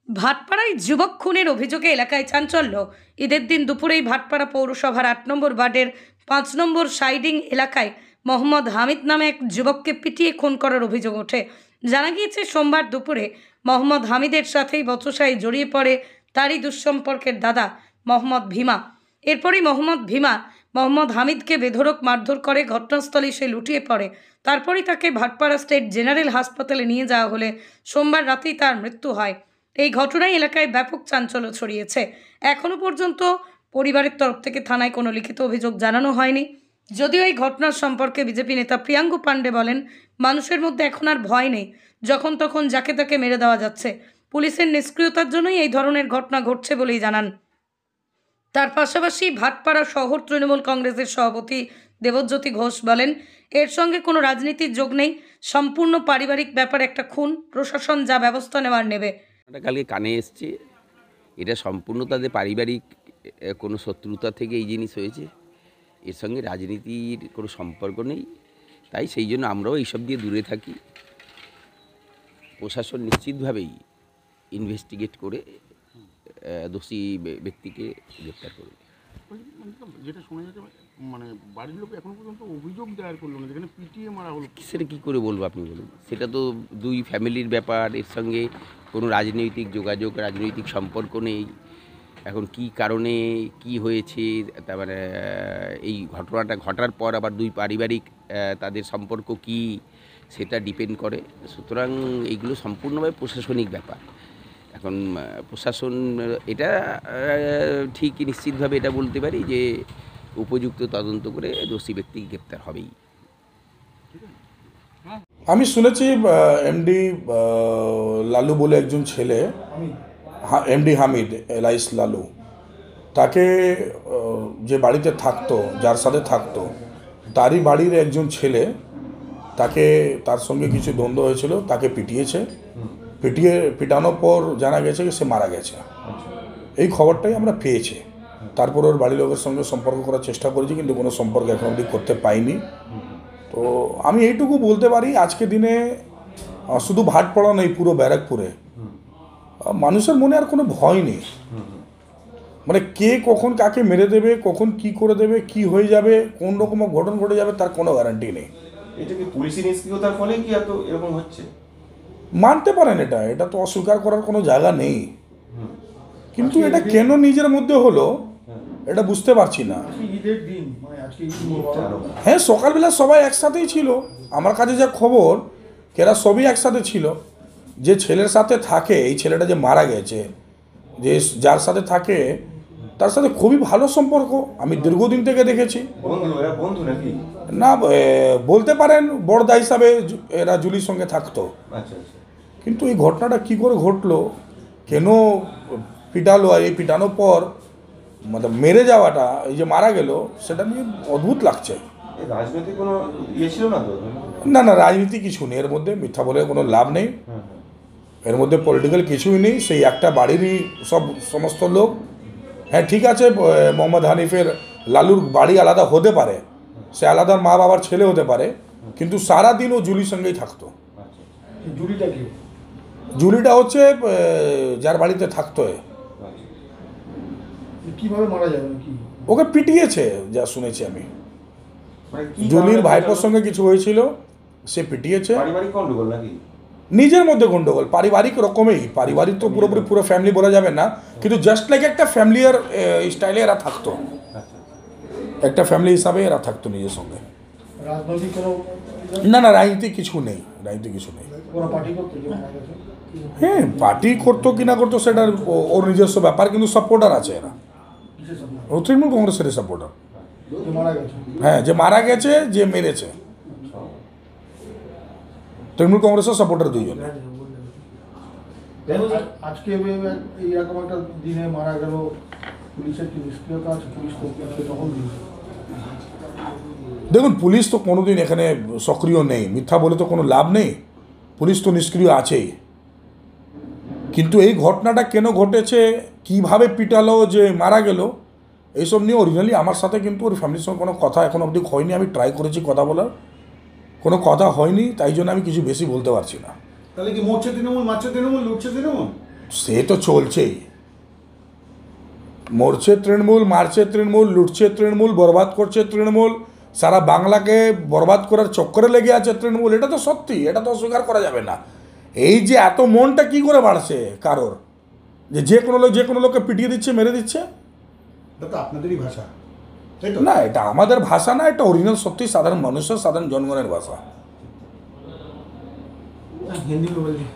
ভাটপাড়ায় যুবক খুনের অভিযোগে এলাকায় চাঞ্চল্য। ঈদের দিন দুপুরেই ভাটপাড়া পৌরসভার ৮ নম্বর ওয়ার্ডের ৫ নম্বর সাইডিং এলাকায় মোহাম্মদ হামিদ নামে এক যুবককে পিটিয়ে খুন করার অভিযোগ ওঠে। জানা গিয়েছে, সোমবার দুপুরে মোহাম্মদ হামিদের সাথেই বচসায় জড়িয়ে পড়ে তারই দুঃসম্পর্কের দাদা মোহাম্মদ ভীমা। এরপরই মোহাম্মদ ভীমা মোহাম্মদ হামিদকে বেধড়ক মারধর করে ঘটনাস্থলে সে লুটিয়ে পড়ে। তারপরই তাকে ভাটপাড়া স্টেট জেনারেল হাসপাতালে নিয়ে যাওয়া হলে সোমবার রাতেই তার মৃত্যু হয়। এই ঘটনায় এলাকায় ব্যাপক চাঞ্চল্য ছড়িয়েছে। এখনও পর্যন্ত পরিবারের তরফ থেকে থানায় কোনো লিখিত অভিযোগ জানানো হয়নি। যদিও এই ঘটনার সম্পর্কে বিজেপি নেতা প্রিয়াঙ্কু পাণ্ডে বলেন, মানুষের মধ্যে এখন আর ভয় নেই, যখন তখন যাকে তাকে মেরে দেওয়া যাচ্ছে। পুলিশের নিষ্ক্রিয়তার জন্যই এই ধরনের ঘটনা ঘটছে বলেই জানান। তার পাশাপাশি ভাটপাড়া শহর তৃণমূল কংগ্রেসের সভাপতি দেবজ্যোতি ঘোষ বলেন, এর সঙ্গে কোনো রাজনীতির যোগ নেই, সম্পূর্ণ পারিবারিক ব্যাপার, একটা খুন, প্রশাসন যা ব্যবস্থা নেওয়ার নেবে। কালকে কানে এসছে, এটা সম্পূর্ণ তাদের পারিবারিক কোনো শত্রুতা থেকে এই জিনিস হয়েছে, এর সঙ্গে রাজনীতির কোনো সম্পর্ক নেই। তাই সেই জন্য আমরাও এইসব দিয়ে দূরে থাকি। প্রশাসন নিশ্চিতভাবেই ইনভেস্টিগেট করে দোষী ব্যক্তিকে গ্রেপ্তার করবে। যেটা শোনা যাচ্ছে, মানে বাড়ির লোক এখনো পর্যন্ত অভিযোগ দায়ের করলো না, যেখানে পিটিয়ে মারা হলো। সেটা কী করে বলবো আপনি বলুন? সেটা তো দুই ফ্যামিলির ব্যাপার, এর সঙ্গে কোনো রাজনৈতিক যোগাযোগ, রাজনৈতিক সম্পর্ক নেই। এখন কি কারণে কি হয়েছে, তার মানে এই ঘটনাটা ঘটার পর আবার দুই পারিবারিক তাদের সম্পর্ক কি, সেটা ডিপেন্ড করে। সুতরাং এইগুলো সম্পূর্ণভাবে প্রশাসনিক ব্যাপার। এখন প্রশাসন এটা ঠিকই নিশ্চিতভাবে এটা বলতে পারি যে উপযুক্ত তদন্ত করে দোষী ব্যক্তি গ্রেপ্তার হবেই। আমি শুনেছি এমডি লালু বলে একজন ছেলে, এমডি হামিদ এলাইস লালু, তাকে যে বাড়িতে থাকতো, যার সাথে থাকতো, তারই বাড়ির একজন ছেলে, তাকে তার সঙ্গে কিছু দ্বন্দ্ব হয়েছিল, তাকে পিটানোর পর জানা গেছে সে মারা গেছে। এই খবরটাই আমরা পেয়েছি। তারপর ওর বাড়ির লোকের সঙ্গে সম্পর্ক করার চেষ্টা করেছি, কিন্তু কোনো সম্পর্ক এখন অবধি করতে পাইনি। তো আমি এইটুকু বলতে পারি, আজকে দিনে শুধু ভাটপাড়া নেই, পুরো ব্যারাকপুরে মানুষের মনে আর কোনো ভয় নেই। মানে কে কখন কাকে মেরে দেবে, কখন কি করে দেবে, কি হয়ে যাবে, কোন রকম ঘটনা ঘটে যাবে, তার কোনো গ্যারান্টি নেই। এটা কি পুলিশি নিষ্ক্রিয়তার ফলে কি এত এরকম হচ্ছে? মানতে পারেন, এটা তো অস্বীকার করার কোনো জায়গা নেই, কিন্তু এটা কেন নিজের মধ্যে হলো এটা বুঝতে পারছি না। হ্যাঁ, সকালবেলা সবাই একসাথেই ছিল, আমার কাছে যা খবর এরা সবই একসাথে ছিল। যে ছেলের সাথে থাকে, এই ছেলেটা যে মারা গেছে, যে যার সাথে থাকে তার সাথে খুবই ভালো সম্পর্ক, আমি দীর্ঘদিন থেকে দেখেছি। না বলতে পারেন বড়দা হিসাবে এরা জুলির সঙ্গে থাকতো। কিন্তু এই ঘটনাটা কি করে ঘটলো, কেন পিটালো, আর এই পিটানোর পর মানে মেরে যাওয়াটা, এই যে মারা গেল, সেটা নিয়ে অদ্ভুত লাগছে। রাজনৈতিক কোনো ইয়ে ছিল না তো? না, রাজনীতি কিছু নেই এর মধ্যে, মিথ্যা বলে কোনো লাভ নেই। এর মধ্যে পলিটিক্যাল কিছুই নেই। সেই একটা বাড়িরই সমস্ত লোক। হ্যাঁ ঠিক আছে, মোহাম্মদ হানিফের লালুর বাড়ি আলাদা হতে পারে, সে আলাদা মা বাবার ছেলে হতে পারে, কিন্তু সারাদিন ও জুলির সঙ্গেই থাকতো। জুলিটা হচ্ছে যার বাড়িতে থাকতো। কিভাবে মারা যাবে? ওকে পিটিয়েছে যা শুনেছি আমি। জুলির ভাইপোর সঙ্গে কিছু হয়েছিল, সে পিটিয়েছে। পারিবারিক গন্ডগোল নাকি? নিজের মধ্যে গন্ডগোল, পারিবারিক রকমেই। পারিবারিক তো পুরো ফ্যামিলি বলা যাবে না, কিন্তু জাস্ট লাইক একটা ফ্যামিলিয়ার স্টাইলে এরা থাকতো, একটা ফ্যামিলি হিসাবে এরা থাকতো নিজের সঙ্গে। না, রাজনীতি কিছু নেই, রাজনীতি কিছু নেই। হ্যাঁ, পার্টি করতো কি না করতো সেটা ওর নিজস্ব ব্যাপার, কিন্তু সাপোর্টার আছে এরা, ও তৃণমূল কংগ্রেসের সাপোর্টার। হ্যাঁ, যে মারা গেছে, যে মেরেছে, তৃণমূল কংগ্রেসের সাপোর্টার দুইজন। আজকে এইরকম একটা দিনে মারা গেল, পুলিশের কি নিষ্ক্রিয়তা আছে? পুলিশ দেখুন, পুলিশ তো কোনোদিন এখানে সক্রিয় নেই, মিথ্যা বলে তো কোনো লাভ নেই, পুলিশ তো নিষ্ক্রিয় আছেই। কিন্তু এই ঘটনাটা কেন ঘটেছে, কিভাবে পিটালো, যে মারা গেল, এইসব নিয়ে অরিজিনালি আমার সাথে কিন্তু ওর ফ্যামিলির সঙ্গে কোনো কথা এখন অবধি হয়নি। আমি ট্রাই করেছি কথা বলার, কোনো কথা হয়নি, তাই জন্য আমি কিছু বেশি বলতে পারছি না। তাহলে কি মরছে তৃণমূল, মারছে তৃণমূল, লুটছে তৃণমূল? সে তো চলছেই, মরছে তৃণমূল, মারছে তৃণমূল, লুটছে তৃণমূল, বরবাদ করছে তৃণমূল, সারা বাংলাকে বরবাদ করার চক্করে লেগে আছে তৃণমূল। এটা তো সত্যি, এটা তো অস্বীকার করা যাবে না। এই যে এত মনটা কি করে বাড়ছে কারোর, যে কোনো লোককে পিটিয়ে দিচ্ছে, মেরে দিচ্ছে। এটা তো আপনাদেরই ভাষা, তাই তো? না, এটা আমাদের ভাষা না, এটা অরিজিনাল সত্যি সাধারণ মানুষের, সাধারণ জনগণের ভাষা। হিন্দি में बोलिए।